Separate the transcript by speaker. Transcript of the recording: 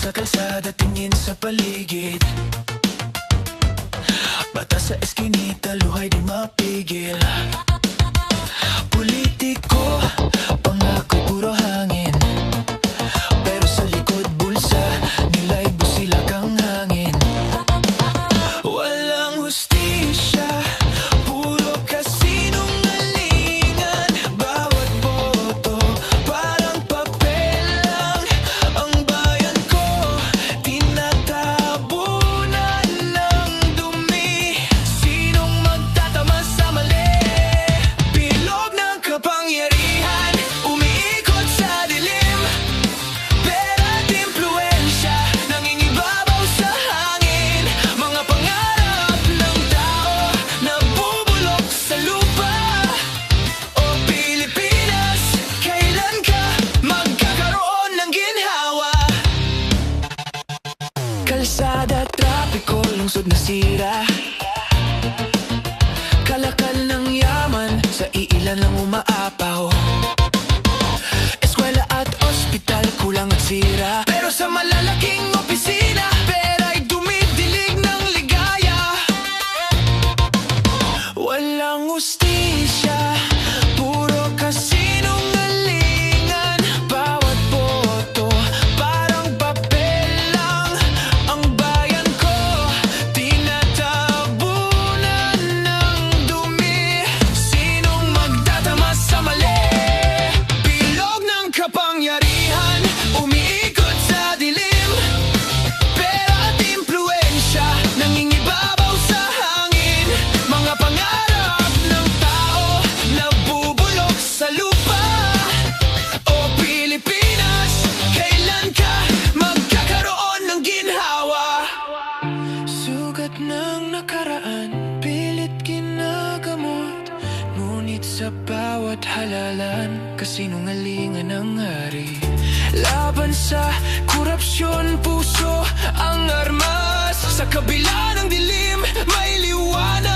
Speaker 1: sa kalsada, tingin sa paligid. Mata sa eskinita, luhay di mapigil. Politiko, pangako puro hangin. Pero sa likod bulsa, nila'y busilak ang hangin. Walang hustisya, puro kasinungalingan. Bawat boto, parang papel lang. Ang bayan ko, tinatabunan ng dumi. Sinong magtatama sa mali? Bilog ng kapangyarihan, umiikot sa dilim. Pera't impluwensya, nangingibabaw sa hangin. Mga pangarap ng tao, nabubulok sa lupa. O Pilipinas, kailan ka magkakaroon ng ginhawa? Kalsada, trapiko, lungsod na sira. Kalakal ng yaman, sa iilan lang umaapaw. Eskwela at ospital, kulang at sira. Pero sa malalaking opisina, pera'y dumidilig ng ligaya. Walang hustisya, puro kasinungalingan. Bawat boto, parang papel lang. Ang bayan ko, tinatabunan ng dumi. Sinong magtatama sa mali? Bilog ng kapangyarihan, umiikot sa dilim. Pera at impluwensya, nangingibabaw sa hangin. Mga pangarap ng tao, nabubulok sa lupa. O Pilipinas, kailan ka magkakaroon ng ginhawa? Sugat ng nakaraan, pilit ginagamot. Ngunit sa bawat halalan, kasinungalingan ang hari. Laban sa korupsyon, puso ang armas. Sa kabila ng dilim, may liwanag.